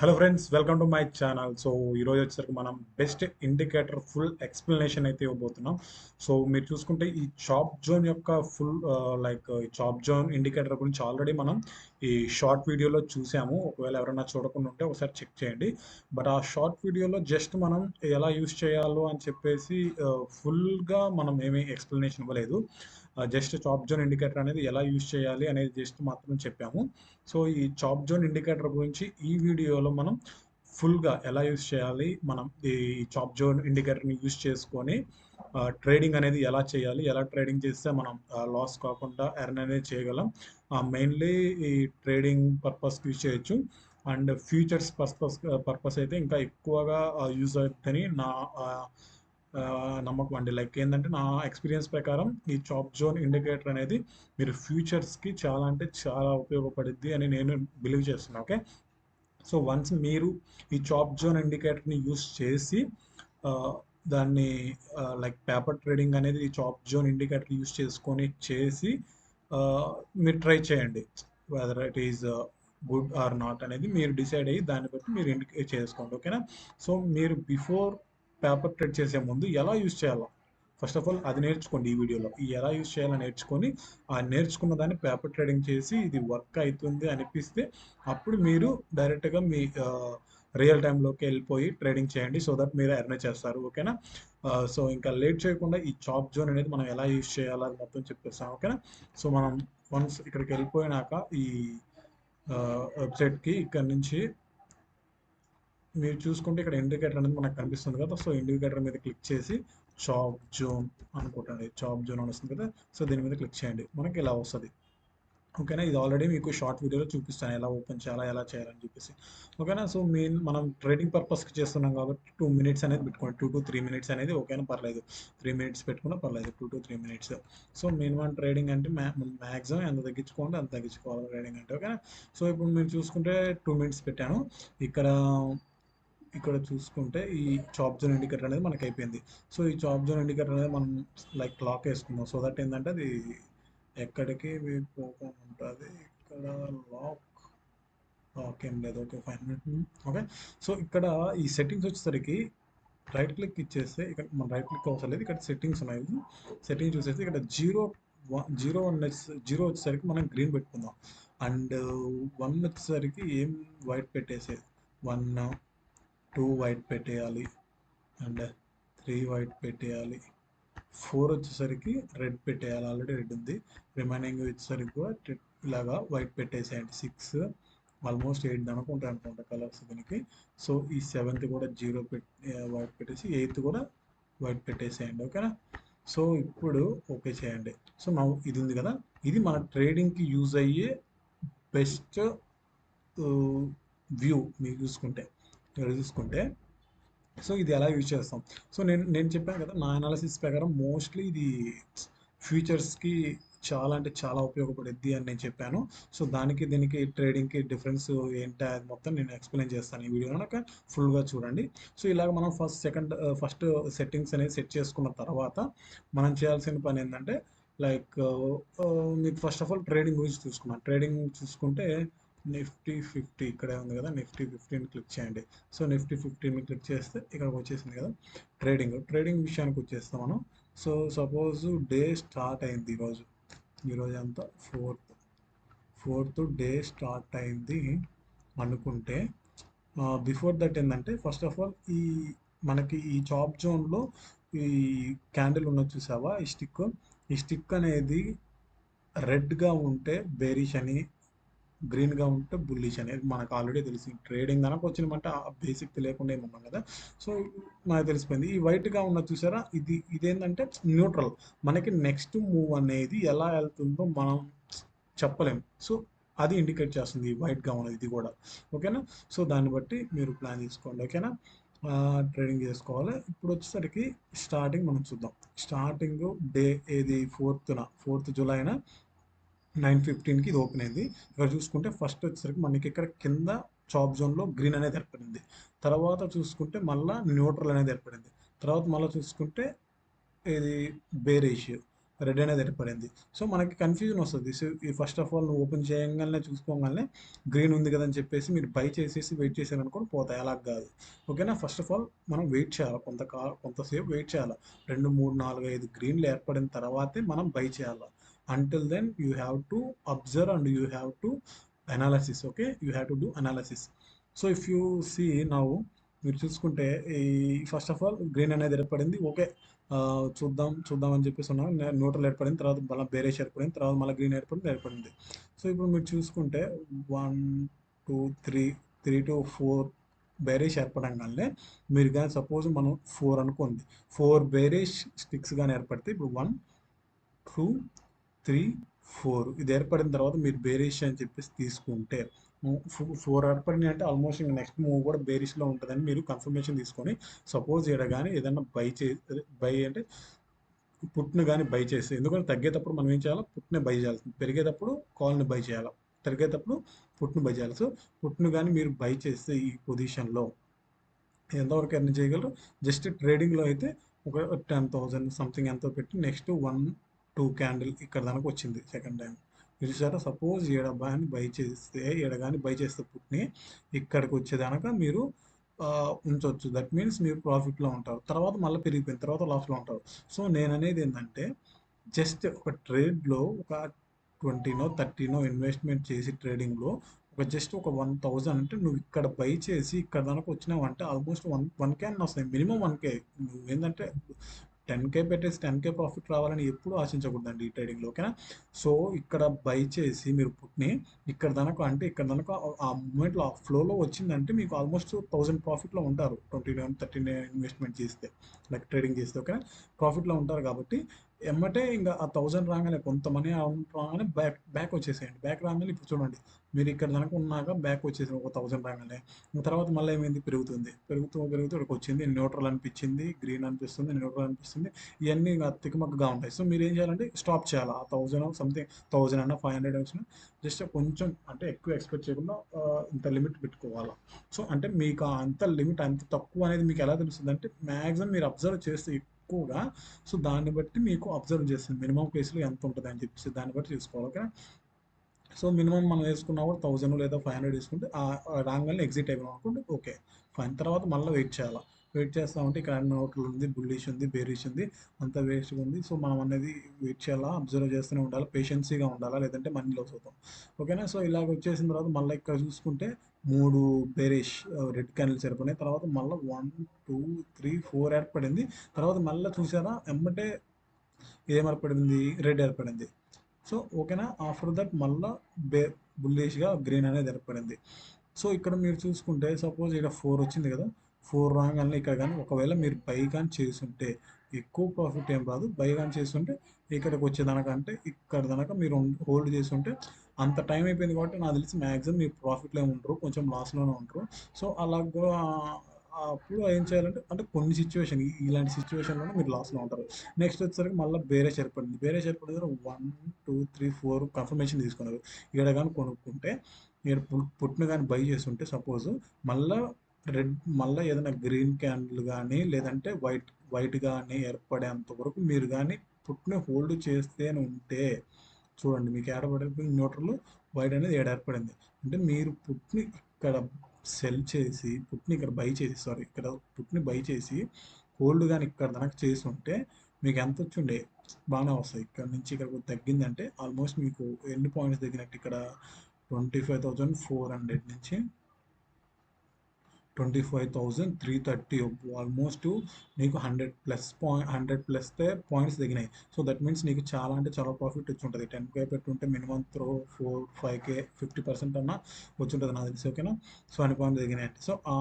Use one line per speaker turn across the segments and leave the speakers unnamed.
Hello friends, welcome to my channel. So ఈరోజు వచ్చేసరికి మనం బెస్ట్ ఇండికేటర్ ఫుల్ ఎక్స్ప్లెనేషన్ అయితే ఇవ్వబోతున్నాం. సో మీరు చూసుకుంటే ఈ చాప్ జోన్ యొక్క ఫుల్ ఈ చాప్ జోన్ ఇండికేటర్ గురించి ఆల్రెడీ మనం ఈ షార్ట్ వీడియోలో చూసాము. ఒకవేళ ఎవరైనా చూడకుండా ఉంటే ఒకసారి చెక్ చేయండి. బట్ ఆ షార్ట్ వీడియోలో జస్ట్ మనం ఎలా యూస్ చేయాలో అని చెప్పేసి ఫుల్గా మనం ఏమీ ఎక్స్ప్లెనేషన్ ఇవ్వలేదు. జస్ట్ చాప్ జోన్ ఇండికేటర్ అనేది ఎలా యూస్ చేయాలి అనేది జస్ట్ మాత్రం చెప్పాము. సో ఈ చాప్ జోన్ ఇండికేటర్ గురించి ఈ వీడియోలో మనం ఫుల్గా ఎలా యూస్ చేయాలి, మనం ఈ చాప్ జోన్ ఇండికేటర్ని యూస్ చేసుకొని ట్రేడింగ్ అనేది ఎలా చేయాలి, ఎలా ట్రేడింగ్ చేస్తే మనం లాస్ కాకుండా ఎర్న్ అనేది చేయగలం. మెయిన్లీ ఈ ట్రేడింగ్ పర్పస్కి యూజ్ చేయొచ్చు. అండ్ ఫ్యూచర్స్ పర్పస్ అయితే ఇంకా ఎక్కువగా యూజ్ అవుతుందని నా నమ్మకం అండి. లైక్ ఏంటంటే నా ఎక్స్పీరియన్స్ ప్రకారం ఈ చాప్ జోన్ ఇండికేటర్ అనేది మీరు ఫ్యూచర్స్కి చాలా అంటే చాలా ఉపయోగపడుద్ది అని నేను బిలీవ్ చేస్తున్నాను. ఓకే, సో వన్స్ మీరు ఈ చాప్ జోన్ ఇండికేటర్ని యూస్ చేసి ఆ, దాన్ని లైక్ పేపర్ ట్రేడింగ్ అనేది ఈ చాప్ జోన్ ఇండికేటర్ యూస్ చేసుకొని చేసి ఆ, మీరు ట్రై చేయండి. Whether it is good or not అనేది మీరు డిసైడ్ అయ్యి దాన్ని బట్టి మీరు ఇండికేట్ చేసుకోండి. ఓకేనా? సో మీరు బిఫోర్ పేపర్ ట్రేడ్ చేసే ముందు ఎలా యూస్ చేయాలో ఫస్ట్ ఆఫ్ ఆల్ అది నేర్చుకోండి. ఈ వీడియోలో ఈ ఎలా యూస్ చేయాలో నేర్చుకొని ఆ నేర్చుకున్న దాన్ని పేపర్ ట్రేడింగ్ చేసి ఇది వర్క్ అవుతుంది అనిపిస్తే అప్పుడు మీరు డైరెక్ట్గా మీ రియల్ టైంలోకి వెళ్ళిపోయి ట్రేడింగ్ చేయండి. సో దట్ మీరు ఎర్న్ చేస్తారు. ఓకేనా? సో ఇంకా లేట్ చేయకుండా ఈ చాప్ జోన్ అనేది మనం ఎలా యూస్ చేయాలో అది మొత్తం చెప్పేస్తాం. ఓకేనా? సో మనం వన్స్ ఇక్కడికి వెళ్ళిపోయినాక ఈ వెబ్సైట్కి ఇక్కడ నుంచి మీరు చూసుకుంటే ఇక్కడ ఇండికేటర్ అనేది మనకు కనిపిస్తుంది కదా. సో ఇండికేటర్ మీద క్లిక్ చేసి చాప్ జోన్ అనుకుంటండి, చాప్ జోన్ అని వస్తుంది కదా. సో దీని మీద క్లిక్ చేయండి, మనకి ఇలా వస్తుంది. ఓకేనా? ఇది ఆల్రెడీ మీకు షార్ట్ వీడియోలో చూపిస్తాను ఎలా ఓపెన్ చేయాలా, ఎలా చేయాలని చెప్పేసి. ఓకేనా? సో మనం ట్రేడింగ్ పర్పస్కి చేస్తున్నాం కాబట్టి 2 మినిట్స్ అనేది పెట్టుకోండి. 2 to 3 మినిట్స్ అనేది ఓకేనా, పర్లేదు. 3 మినిట్స్ పెట్టుకున్నా పర్లేదు, 2 to 3 minutes. So minimum trading అంటే మ్యాక్సిమం ఎంత తగ్గించుకోండి అంత తగ్గించుకోవాలి ట్రేడింగ్ అంటే. ఓకేనా? సో ఇప్పుడు మీరు చూసుకుంటే 2 మినిట్స్ పెట్టాను. ఇక్కడ ఇక్కడ చూసుకుంటే ఈ చాప్ జోన్ ఇండికేటర్ అనేది మనకి అయిపోయింది. సో ఈ చాప్ జోన్ ఇండికేటర్ అనేది మనం లైక్ క్లాక్ వేసుకుందాం. సో దట్ ఏంటంటే అది ఎక్కడికి పోకుండా ఉంటుంది. ఇక్కడ లాక్ ఏం లేదు. Okay, fine. ఓకే, సో ఇక్కడ ఈ సెట్టింగ్స్ వచ్చేసరికి రైట్ క్లిక్ ఇచ్చేస్తే ఇక్కడ మన రైట్ క్లిక్ అవసరం లేదు. ఇక్కడ సెట్టింగ్స్ ఉన్నాయి. సెట్టింగ్స్ చూసేసి ఇక్కడ జీరో వచ్చేసరికి మనం గ్రీన్ పెట్టుకుందాం. అండ్ 1 వచ్చేసరికి ఏం వైట్ పెట్టేసేది. 1 2 వైట్ పెట్టేయాలి. అండ్ 3 వైట్ పెట్టేయాలి. 4 వచ్చేసరికి రెడ్ పెట్టేయాలి. ఆల్రెడీ రెడ్ ఉంది. రిమైనింగ్ వచ్చేసరికి కూడా ఇలాగా వైట్ పెట్టేసేయండి. 6 ఆల్మోస్ట్ 8 అనుకుంటా కలర్స్ దీనికి. సో ఈ 7th కూడా వైట్ పెట్టేసి 8th కూడా వైట్ పెట్టేసేయండి. ఓకేనా? సో ఇప్పుడు ఓకే చేయండి. సో నా ఇది ఉంది కదా, ఇది మన ట్రేడింగ్కి యూజ్ అయ్యే బెస్ట్ వ్యూ. మీరు చూసుకుంటే సో ఇది ఎలా యూజ్ చేస్తాం. సో నేను చెప్పాను కదా, నా అనాలిసిస్ ప్రకారం మోస్ట్లీ ఇది ఫ్యూచర్స్కి చాలా అంటే చాలా ఉపయోగపడుద్ది అని నేను చెప్పాను. సో దీనికి ట్రేడింగ్కి డిఫరెన్స్ ఏంటి అది మొత్తం నేను ఎక్స్ప్లెయిన్ చేస్తాను ఈ వీడియోలో. నాకు ఫుల్గా చూడండి. సో ఇలాగ మనం ఫస్ట్ సెట్టింగ్స్ అనేది సెట్ చేసుకున్న తర్వాత మనం చేయాల్సిన పని ఏంటంటే లైక్ మీకు ఫస్ట్ ఆఫ్ ఆల్ ట్రేడింగ్ గురించి ట్రేడింగ్ చూసుకుంటే నిఫ్టీ 50 ఇక్కడే ఉంది కదా, నిఫ్టీ 15 క్లిక్ చేయండి. సో నిఫ్టీ 15 క్లిక్ చేస్తే ఇక్కడికి వచ్చేసింది కదా. ట్రేడింగ్ విషయానికి వచ్చేస్తాం మనం. సో సపోజ్ డే స్టార్ట్ అయింది ఈరోజు అంతా ఫోర్త్ డే స్టార్ట్ అయింది అనుకుంటే బిఫోర్ దట్ ఏంటంటే ఫస్ట్ ఆఫ్ ఆల్ మనకి ఈ చాప్ జోన్లో ఈ క్యాండిల్ ఉన్నది చూసావా, ఈ స్టిక్ అనేది రెడ్గా ఉంటే బేరిష్ అని, గ్రీన్గా ఉంటే బుల్లిష్ అనేది మనకు ఆల్రెడీ తెలిసి ట్రేడింగ్ కనుక వచ్చినమంటే ఆ బేసిక్ తెలియకుండా ఏమన్నాం కదా. సో మనకు తెలిసిపోయింది. ఈ వైట్గా ఉన్నది చూసారా, ఇదేంటంటే న్యూట్రల్. మనకి నెక్స్ట్ మూవ్ అనేది ఎలా వెళ్తుందో మనం చెప్పలేం. సో అది ఇండికేట్ చేస్తుంది ఈ వైట్గా ఉన్నది, ఇది కూడా. ఓకేనా? సో దాన్ని బట్టి మీరు ప్లాన్ చేసుకోండి. ఓకేనా? ట్రేడింగ్ చేసుకోవాలి. ఇప్పుడు వచ్చేసరికి స్టార్టింగ్ మనం చూద్దాం. స్టార్టింగ్ డే ఏది 4th జూలైన 9:15కి ఇది ఓపెన్ అయింది. ఇక్కడ చూసుకుంటే ఫస్ట్ వచ్చేసరికి మనకి ఇక్కడ కింద చాప్ జోన్లో గ్రీన్ అనేది ఏర్పడింది. తర్వాత చూసుకుంటే మళ్ళీ న్యూట్రల్ అనేది ఏర్పడింది. తర్వాత మళ్ళీ చూసుకుంటే ఇది బేరిష్. రెడ్ అనేది ఏర్పడింది. సో మనకి కన్ఫ్యూజన్ వస్తుంది. సో ఈ ఫస్ట్ ఆఫ్ ఆల్ నువ్వు ఓపెన్ చేయగానే చూసుకోగానే గ్రీన్ ఉంది కదని చెప్పేసి మీరు బై చేసేసి వెయిట్ చేశారనుకోని పోతాయి. అలా కాదు. ఓకేనా. ఫస్ట్ ఆఫ్ ఆల్ మనం వెయిట్ చేయాలి, కొంతసేపు వెయిట్ చేయాలి. 2, 3, 4, 5 గ్రీన్లు ఏర్పడిన తర్వాతే మనం బై చేయాలి. Until then you have to observe and you have to analysis. Okay, you have to do analysis. So if you see now, మీరు చూసుకుంటే ఈ ఫస్ట్ ఆఫ్ ఆల్ గ్రీన్ అనేది ఏర్పడింది. ఓకే, చూద్దాం చూద్దాం అని చెప్పేసి ఉన్నాను. న్యూట్రల్ ఏర్పడింది, తర్వాత మళ్ళీ బేరేష్ ఏర్పడింది, తర్వాత మళ్ళీ గ్రీన్ ఏర్పడింది. సో ఇప్పుడు మీరు చూసుకుంటే 1, 2, 3, 3 to 4 బేరేష్ ఏర్పడంగానే మీరు కానీ సపోజ్ మనం 4 అనుకోండి, 4 బేరేష్ స్టిక్స్ కానీ ఏర్పడితే ఇప్పుడు 1, 2, 3, 4 ఇది ఏర్పడిన తర్వాత మీరు బేరిష్ అని చెప్పేసి తీసుకుంటే 4 ఏర్పడినాయి అంటే ఆల్మోస్ట్ ఇంకా నెక్స్ట్ మూవ్ కూడా బేరిష్లో ఉంటుందని మీరు కన్ఫర్మేషన్ తీసుకొని, సపోజ్ ఇక్కడ కానీ ఏదైనా బై అంటే పుట్ను కానీ బై చేస్తే, ఎందుకంటే తగ్గేటప్పుడు మనం ఏం చేయాలి, పుట్టిన బై చేయాలి, పెరిగేటప్పుడు కాల్ని బై చేయాలి, తరిగేటప్పుడు పుట్ను బై చేయాలి. సో పుట్ను కానీ మీరు బై చేస్తే ఈ పొజిషన్లో ఎంతవరకు ఎర్న్ చేయగలరు. జస్ట్ ట్రేడింగ్లో అయితే ఒక 10,000 సంథింగ్ ఎంతో పెట్టి నెక్స్ట్ 1-2 క్యాండిల్ ఇక్కడ దానికి వచ్చింది సెకండ్ టైం చూసారా. సపోజ్ ఏడ కానీ బై చేస్తే, పుట్ని ఇక్కడికి వచ్చేదానక మీరు ఉంచవచ్చు. దట్ మీన్స్ మీరు ప్రాఫిట్లో ఉంటారు. తర్వాత మళ్ళీ పెరిగిపోయిన తర్వాత లాస్లో ఉంటారు. సో నేను అనేది ఏంటంటే, జస్ట్ ఒక ట్రేడ్లో ఒక 20నో 30నో ఇన్వెస్ట్మెంట్ చేసి ట్రేడింగ్లో జస్ట్ ఒక 1,000 అంటే నువ్వు ఇక్కడ బై చేసి ఇక్కడ దానికి వచ్చినావు అంటే ఆల్మోస్ట్ 1K అని వస్తాయి, మినిమం 1K. నువ్వు ఏంటంటే 10K పెట్టేసి 10K ప్రాఫిట్ రావాలని ఎప్పుడూ ఆశించకూడదండి ఈ ట్రేడింగ్లో. ఓకేనా. సో ఇక్కడ బై చేసి మీరు పుట్ని ఇక్కడ దానికి అంటే ఇక్కడ దానికి ఆ మూమెంట్లో ఆ ఫ్లోలో వచ్చిందంటే మీకు ఆల్మోస్ట్ 1000 ప్రాఫిట్లో ఉంటారు. 29, 30 ఇన్వెస్ట్మెంట్ చేస్తే, లైక్ ట్రేడింగ్ చేస్తే. ఓకేనా, ప్రాఫిట్లో ఉంటారు. కాబట్టి ఎమ్మటే ఇంకా ఆ 1000 రాగానే, కొంత మనీ రాగానే బ్యాక్ వచ్చేసేయండి. బ్యాక్ రాగానే ఇప్పుడు చూడండి, మీరు ఇక్కడ కనుక ఉన్నాక బ్యాక్ వచ్చేసి ఒక 1000 రాగానే తర్వాత మళ్ళీ ఏమైంది, పెరుగుతూ ఇక్కడికి వచ్చింది. న్యూట్రల్ అనిపించింది, గ్రీన్ అనిపిస్తుంది, న్యూట్రల్ అనిపిస్తుంది. ఇవన్నీ ఇంకా తికమక్కగా ఉంటాయి. సో మీరు ఏం చేయాలంటే స్టాప్ చేయాలి. ఆ 1000 సంథింగ్ 1000 అన్న 500 వచ్చిన జస్ట్ కొంచెం అంటే ఎక్కువ ఎక్స్పెక్ట్ చేయకుండా ఇంత లిమిట్ పెట్టుకోవాలి. సో అంటే మీకు అంత లిమిట్ అంత తక్కువ అనేది మీకు ఎలా తెలుస్తుంది అంటే, మ్యాక్సిమం మీరు అబ్జర్వ్ చేస్తే ఎక్కువగా, సో దాన్ని బట్టి మీకు అబ్జర్వ్ చేస్తుంది మినిమం కేసులో ఎంత ఉంటుంది అని చెప్పేసి దాన్ని బట్టి చూసుకోవాలి. ఓకే. సో మినిమం మనం వేసుకున్నా కూడా 1000 లేదా 500 వేసుకుంటే రాగానే ఎగ్జిట్ అయిపోయాం అనుకుంటే ఓకే ఫైన్. తర్వాత మళ్ళీ వెయిట్ చేయాలి. వెయిట్ చేస్తామంటే ఇక్కడ అన్ని నోట్లు ఉంది, బుల్లిష్ ఉంది, బేరిష్ ఉంది, అంత వేస్ట్గా ఉంది. సో మనం అనేది వెయిట్ చేయాలా, అబ్జర్వ్ చేస్తూనే ఉండాలి, పేషెన్సీగా ఉండాలా, లేదంటే మనీ లాస్ అవుతాం. ఓకేనా. సో ఇలాగ వచ్చేసిన తర్వాత మళ్ళీ ఇక్కడ చూసుకుంటే 3 బేరిష్ రెడ్ క్యాండిల్స్ ఏర్పడినాయి. తర్వాత మళ్ళీ 1, 2, 3, 4 ఏర్పడింది. తర్వాత మళ్ళీ చూసారా ఎమ్మటే ఏం ఏర్పడింది, రెడ్ ఏర్పడింది. సో ఓకేనా. ఆఫ్టర్ దట్ మళ్ళా బుల్లిష్గా గ్రీన్ అనేది ఏర్పడింది. సో ఇక్కడ మీరు చూసుకుంటే సపోజ్ ఇక్కడ 4 వచ్చింది కదా, 4 రాగానే ఇక్కడ కానీ ఒకవేళ మీరు బై కానీ చేసుంటే ఎక్కువ ప్రాఫిట్ ఏం రాదు. బై కానీ చేస్తుంటే ఇక్కడికి వచ్చేదానికంటే ఇక్కడ దాకా మీరు హోల్డ్ చేస్తుంటే అంత టైం అయిపోయింది కాబట్టి నాకు తెలిసి మ్యాక్సిమం మీరు ప్రాఫిట్లో ఉంటారు, కొంచెం లాస్లోనే ఉంటారు. సో అలా అప్పుడు ఏం చేయాలంటే, అంటే కొన్ని సిచ్యువేషన్, ఇలాంటి సిచ్యువేషన్లోనే మీరు లాస్లో ఉంటారు. నెక్స్ట్ వచ్చేసరికి మళ్ళీ బేరేష్ ఏర్పడింది. బేరేష్ ఏర్పడిన 1, 2, 3, 4 కన్ఫర్మేషన్ తీసుకున్నారు. ఇక్కడ కానీ కొనుక్కుంటే మీరు పుట్టిన కానీ బై చేస్తుంటే సపోజ్ మళ్ళీ మళ్ళీ ఏదైనా గ్రీన్ క్యాండిల్ కానీ లేదంటే వైట్ కానీ ఏర్పడేంత వరకు మీరు కానీ పుట్టిన హోల్డ్ చేస్తే ఉంటే చూడండి, మీకు ఏర్పడిపోయింది న్యూట్రల్, వైట్ అనేది ఏర్పడింది. అంటే మీరు పుట్ని ఇక్కడ సెల్ చేసి పుట్ని ఇక్కడ బై చేసి, ఇక్కడ పుట్ని బై చేసి హోల్డ్ కానీ ఇక్కడ దానికి చేసి ఉంటే మీకు ఎంత వచ్చిండే, బాగానే వస్తాయి. ఇక్కడ నుంచి ఇక్కడ తగ్గిందంటే ఆల్మోస్ట్ మీకు ఎన్ని పాయింట్స్ తగ్గినట్టు, ఇక్కడ 25,400 నుంచి 25,330 ఆల్మోస్ట్ మీకు 100+ పాయింట్స్ తగ్గినాయి. సో దట్ మీన్స్ నీకు చాలా అంటే చాలా ప్రాఫిట్ వచ్చి ఉంటుంది. 10K పెట్టుంటే మినిమం 4-5K 50% అన్నా వచ్చి ఉంటుంది నాకు తెలిసి. ఓకేనా. సో అన్ని పాయింట్స్ తగ్గినాయి అంటే, సో ఆ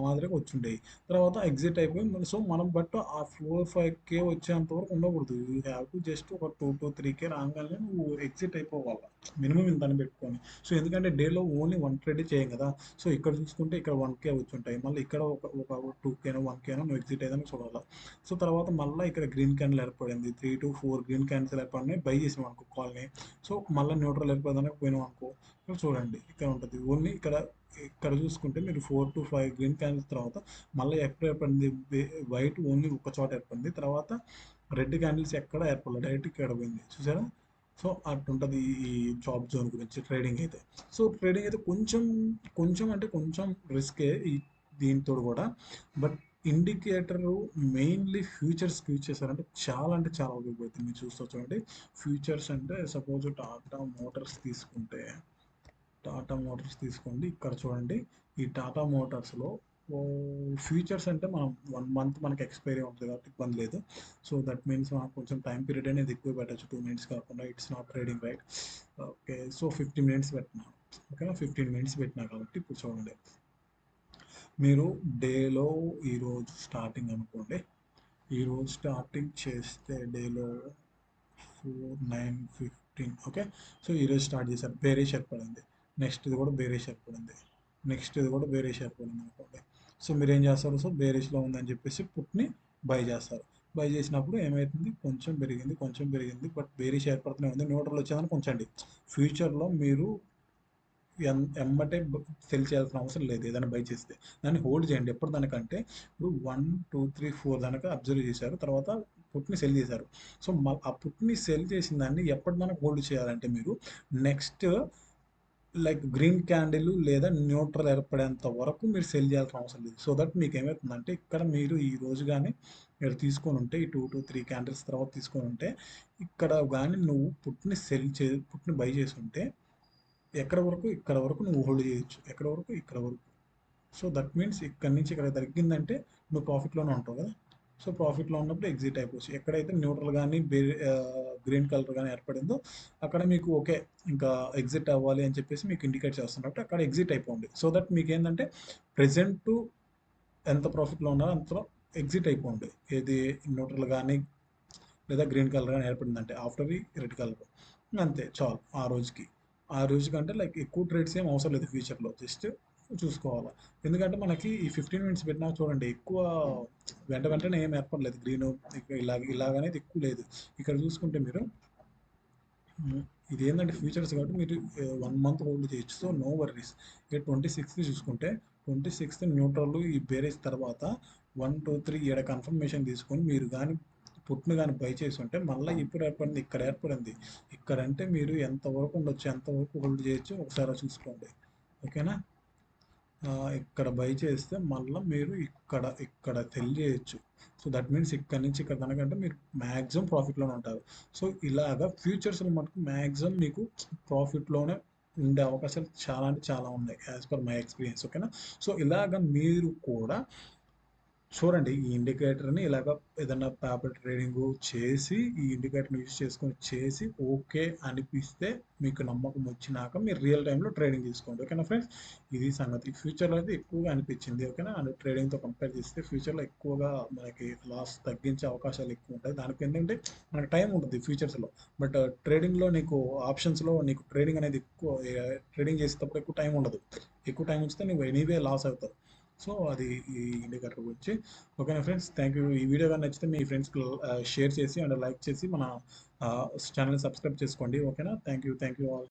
మాదిరిగా వచ్చి ఉండేవి. తర్వాత ఎగ్జిట్ అయిపోయి సో మనం బట్ ఆ 4-5K వచ్చేంత వరకు ఉండకూడదు. యూ హ్యావ్ టు జస్ట్ ఒక 2-3K రాగానే నువ్వు ఎగ్జిట్ అయిపోవాలి, మినిమం ఇంత అని పెట్టుకొని. సో ఎందుకంటే డేలో ఓన్లీ 1 ట్రేడ్ చేయం కదా. సో ఇక్కడ చూసుకుంటే ఇక్కడ 1K వచ్చి ఉంటాయి. మళ్ళీ ఇక్కడ ఒక 2Kనో 1Kనో నువ్వు ఎగ్జిట్ అయ్యేదానికి చూడాలి. సో తర్వాత మళ్ళీ ఇక్కడ గ్రీన్ క్యాండిల్ ఏర్పడింది, 3 to 4 గ్రీన్ క్యాండిల్స్ ఏర్పడినాయి, బై చేసాం అనుకో కాల్ని. సో మళ్ళీ న్యూట్రల్ ఏర్పడడానికి పోయినాం అనుకో, ఇక్కడ చూడండి ఇక్కడ ఉంటుంది ఓన్లీ ఇక్కడ చూసుకుంటే మీరు 4 to 5 గ్రీన్ క్యాండిల్స్ తర్వాత మళ్ళీ ఎక్కడ ఏర్పడింది, వైట్ ఓన్లీ ఒక చోట ఏర్పడింది, తర్వాత రెడ్ క్యాండిల్స్ ఎక్కడ ఏర్పడలేదు, డైరెక్ట్ ఇక్కడ పోయింది చూసారా. సో అటుంటుంది ఈ చాప్ జోన్ గురించి ట్రేడింగ్ అయితే. సో ట్రేడింగ్ అయితే కొంచెం కొంచెం అంటే కొంచెం రిస్కే ఈ దీంతో కూడా. బట్ ఇండికేటర్ మెయిన్లీ ఫ్యూచర్స్ అంటే చాలా ఉపయోగపడుతుంది. మీరు చూస్తూ చూడండి, ఫ్యూచర్స్ అంటే సపోజ్ టాటా మోటార్స్ తీసుకోండి. ఇక్కడ చూడండి, ఈ టాటా మోటార్స్లో ఫ్యూచర్స్ అంటే మనం 1 month మనకి ఎక్స్పైరీ ఉంటుంది కాబట్టి ఇబ్బంది లేదు. సో దట్ మీన్స్ మనకు కొంచెం టైం పీరియడ్ అనేది ఎక్కువ పెట్టచ్చు, 2 minutes కాకుండా. It's not trading right. Okay, so 15 minutes పెట్టినా, ఓకేనా, 15 minutes పెట్టినా కాబట్టి ఇప్పుడు చూడండి, మీరు డేలో ఈరోజు స్టార్టింగ్ అనుకోండి, ఈరోజు స్టార్టింగ్ చేస్తే డేలో 4, 9, 15, ఓకే. సో ఈరోజు స్టార్ట్ చేశారు, బేరిష్ ఏర్పడింది, నెక్స్ట్ ఇది కూడా బేరిష్ ఏర్పడింది, నెక్స్ట్ ఇది కూడా బేరిష్ ఏర్పడింది అనుకోండి. సో మీరు ఏం చేస్తారు, సో బేరిష్లో ఉందని చెప్పేసి పుట్ని బై చేస్తారు. బై చేసినప్పుడు ఏమవుతుంది, కొంచెం పెరిగింది, బట్ బేరిష్ ఏర్పడుతూనే ఉంది, న్యూట్రల్ వచ్చేదానికి ఉంచండి. ఫ్యూచర్లో మీరు ఎమ్మటే సెల్ చేయాల్సిన అవసరం లేదు. ఏదైనా బై చేస్తే దాన్ని హోల్డ్ చేయండి ఎప్పుడు దానికంటే. ఇప్పుడు 1, 2, 3, 4 దానికి అబ్జర్వ్ చేశారు, తర్వాత పుట్ని సెల్ చేశారు. సో ఆ పుట్ని సెల్ చేసిన దాన్ని ఎప్పటి దాకా హోల్డ్ చేయాలంటే మీరు నెక్స్ట్ లైక్ గ్రీన్ క్యాండిల్ లేదా న్యూట్రల్ ఏర్పడేంత వరకు మీరు సెల్ చేయాల్సిన అవసరం లేదు. సో దట్ మీకు ఏమవుతుందంటే, ఇక్కడ మీరు ఈ రోజు కానీ మీరు తీసుకొని ఉంటే, ఈ 2 to 3 క్యాండిల్స్ తర్వాత తీసుకొని ఉంటే, ఇక్కడ కానీ నువ్వు పుట్ని బై చేసి ఉంటే ఇక్కడ వరకు నువ్వు హోల్డ్ చేయొచ్చు, ఇక్కడ వరకు. సో దట్ మీన్స్ ఇక్కడ నుంచి ఇక్కడ తగ్గిందంటే నువ్వు ప్రాఫిట్లోనే ఉంటావు కదా. సో ప్రాఫిట్లో ఉన్నప్పుడు ఎగ్జిట్ అయిపోవచ్చు. ఎక్కడైతే న్యూట్రల్ కానీ గ్రీన్ కలర్ కానీ ఏర్పడిందో అక్కడ మీకు ఓకే, ఇంకా ఎగ్జిట్ అవ్వాలి అని చెప్పేసి మీకు ఇండికేట్ చేస్తున్నట్టు అక్కడ ఎగ్జిట్ అయిపోండి. సో దట్ మీకు ఏంటంటే ప్రెజెంట్ ఎంత ప్రాఫిట్లో ఉన్నారో అంతలో ఎగ్జిట్ అయిపోండి. ఏది న్యూట్రల్ కానీ లేదా గ్రీన్ కలర్ కానీ ఏర్పడిందంటే ఆఫ్టర్ ఈ రెడ్ కలర్, అంతే చాలు. ఆ రోజుకంటే లైక్ ఎక్కువ ట్రేడ్స్ ఏం అవసరం లేదు ఫ్యూచర్లో, జస్ట్ చూసుకోవాలి. ఎందుకంటే మనకి ఈ 15 minutes పెట్టినా చూడండి, ఎక్కువ వెంటనే ఏం ఏర్పడలేదు, గ్రీన్ ఇలాగనేది ఎక్కువ లేదు. ఇక్కడ చూసుకుంటే మీరు ఇది ఏంటంటే ఫ్యూచర్స్ కాబట్టి మీరు 1 month హోల్డ్ చేయొచ్చు. So no worries. ఇక 26th చూసుకుంటే 26th న్యూట్రల్ ఈ బేరేజ్ తర్వాత 1, 2, 3 ఈడ కన్ఫర్మేషన్ తీసుకొని మీరు కానీ పుట్ను కానీ బై చేసి ఉంటే మళ్ళీ ఇప్పుడు ఏర్పడింది, ఇక్కడంటే మీరు ఎంతవరకు ఉండొచ్చు, ఎంతవరకు హోల్డ్ చేయొచ్చు ఒకసారి చూసుకోండి, ఓకేనా. ఇక్కడ బై చేస్తే మళ్ళీ మీరు ఇక్కడ సెల్ చేయొచ్చు. సో దట్ మీన్స్ ఇక్కడ నుంచి ఇక్కడ కనుకంటే మీరు మ్యాక్సిమం ప్రాఫిట్లోనే ఉంటారు. సో ఇలాగా ఫ్యూచర్స్లో మటుకు మ్యాక్సిమం మీకు ప్రాఫిట్లోనే ఉండే అవకాశాలు చాలా అంటే చాలా ఉన్నాయి, యాజ్ పర్ మై ఎక్స్పీరియన్స్, ఓకేనా. సో ఇలాగ మీరు కూడా చూడండి, ఈ ఇండికేటర్ని ఇలాగ ఏదైనా పేపర్ ట్రేడింగ్ చేసి ఈ ఇండికేటర్ని యూజ్ చేసుకొని చేసి ఓకే అనిపిస్తే మీకు నమ్మకం వచ్చినాక మీరు రియల్ టైంలో ట్రేడింగ్ తీసుకోండి, ఓకేనా ఫ్రెండ్స్. ఇది సంగతి. ఫ్యూచర్లో అయితే ఎక్కువగా అనిపించింది, ఓకేనా. అండ్ ట్రేడింగ్తో కంపేర్ చేస్తే ఫ్యూచర్లో ఎక్కువగా మనకి లాస్ తగ్గించే అవకాశాలు ఎక్కువ ఉంటాయి. దానికి ఏంటంటే మనకి టైం ఉంటుంది ఫ్యూచర్స్లో, బట్ ట్రేడింగ్లో నీకు ఆప్షన్స్లో నీకు ట్రేడింగ్ అనేది ట్రేడింగ్ చేసేటప్పుడు ఎక్కువ టైం ఉండదు. ఎక్కువ టైం వస్తే నువ్వు ఎనీవే లాస్ అవుతావు. సో అది ఈ ఇండికేటర్ గురించి, ఓకేనా ఫ్రెండ్స్. Thank you. ఈ వీడియో కానీ నచ్చితే మీ ఫ్రెండ్స్కి షేర్ చేసి అండ్ లైక్ చేసి మన ఛానల్ని సబ్స్క్రైబ్ చేసుకోండి, ఓకేనా. Thank you all.